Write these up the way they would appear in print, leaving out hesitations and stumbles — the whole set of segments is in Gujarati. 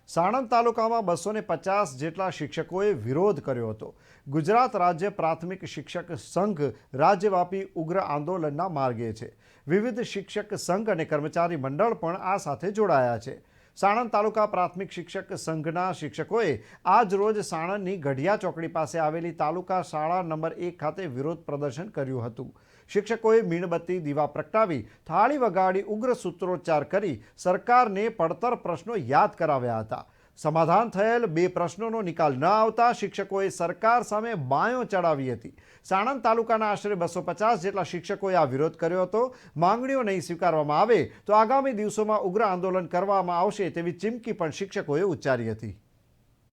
સાણંદ તાલુકામાં 250 જેટલા શિક્ષકોએ વિરોધ કર્યો હતો। ગુજરાત રાજ્ય પ્રાથમિક શિક્ષક સંઘ રાજ્યવ્યાપી ઉગ્ર આંદોલનના માર્ગે છે। વિવિધ શિક્ષક સંઘ અને કર્મચારી મંડળ પણ આ સાથે જોડાયા છે। સાણંદ તાલુકા પ્રાથમિક શિક્ષક સંઘના શિક્ષકોએ આજ રોજ સાણંદની ગઢિયા ચોકડી પાસે આવેલી તાલુકા શાળા નંબર 1 ખાતે વિરોધ પ્રદર્શન કર્યું હતું। શિક્ષકોએ મીણબત્તી દીવા પ્રગટાવી થાળી વગાડી ઉગ્ર સૂત્રોચ્ચાર કરી સરકારને પડતર પ્રશ્નો યાદ કરાવ્યા હતા। સમાધાન થયેલ 2 પ્રશ્નોનો નિકાલ ન આવતા શિક્ષકોએ સરકાર સામે બાયો ચડાવી હતી। સાણંદ તાલુકાના આશરે 250 જેટલા શિક્ષકોએ આ વિરોધ કર્યો હતો। માંગણીઓ નહીં સ્વીકારવામાં આવે તો આગામી દિવસોમાં ઉગ્ર આંદોલન કરવામાં આવશે તેવી ચીમકી પણ શિક્ષકોએ ઉચ્ચારી હતી।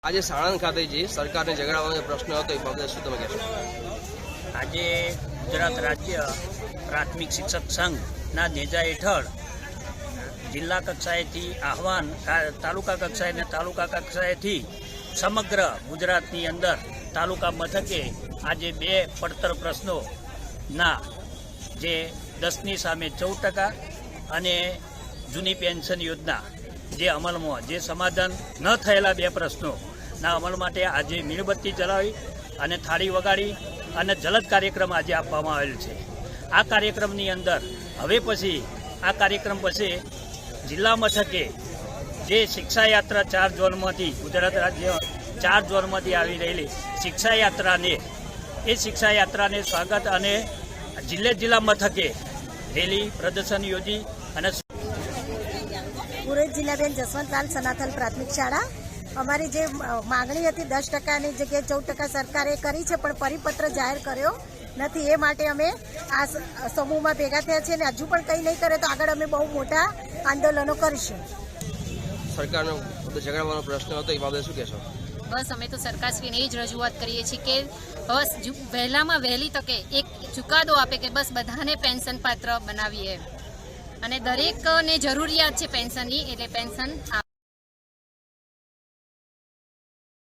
આજે સાણંદ ખાતે જે સરકારને જગાડવાનો પ્રશ્ન હતો એ બાબતે શું તમે કહેશો? આજે ગુજરાત રાજ્ય પ્રાથમિક શિક્ષક સંઘના નેજા હેઠળ જિલ્લા કક્ષાએથી આહવાન તાલુકા કક્ષાએ અને તાલુકા કક્ષાએથી સમગ્ર ગુજરાતની અંદર તાલુકા મથકે આજે 2 પડતર પ્રશ્નોના જે 10ની સામે 14% અને જૂની પેન્શન યોજના જે અમલમાં જે સમાધાન ન થયેલા 2 પ્રશ્નોના અમલ માટે આજે મીણબત્તી જલાવી અને થાળી વગાડી અને જલદ કાર્યક્રમ આજે આપવામાં આવેલ છે। આ કાર્યક્રમની અંદર હવે પછી આ કાર્યક્રમ પછી જિલ્લા મથકે જે શિક્ષા યાત્રા 4 ઝોનમાંથી ગુજરાત રાજ્ય 4 ઝોનમાંથી આવી રહેલી શિક્ષા યાત્રાને સ્વાગત અને જિલ્લા મથકે રેલી પ્રદર્શન યોજી અને પૂરે જિલ્લાબેન જસવંતલાલ સનાથલ પ્રાથમિક શાળા અમારી જે માગણી હતી 10%ની જગ્યાએ 14% સરકારે કરી છે પણ પરિપત્ર જાહેર કર્યો નથી। એ માટે અમે આ સમૂહમાં ભેગા થયા છે અને હજુ પણ કંઈ નહીં કરે તો આગળ અમે બહુ મોટા આંદોલનો કરીશું। સરકારનો જગાડવાનો પ્રશ્ન હતો એ બાબતે શું કહેશો? બસ અમે તો સરકારશ્રીને એ જ રજૂઆત કરીએ છીએ કે બસ વહેલામાં વહેલી તકે એક ચુકાદો આપે કે બસ બધાને પેન્શન પાત્ર બનાવીએ અને દરેકને જરૂરિયાત છે પેન્શનની એટલે પેન્શન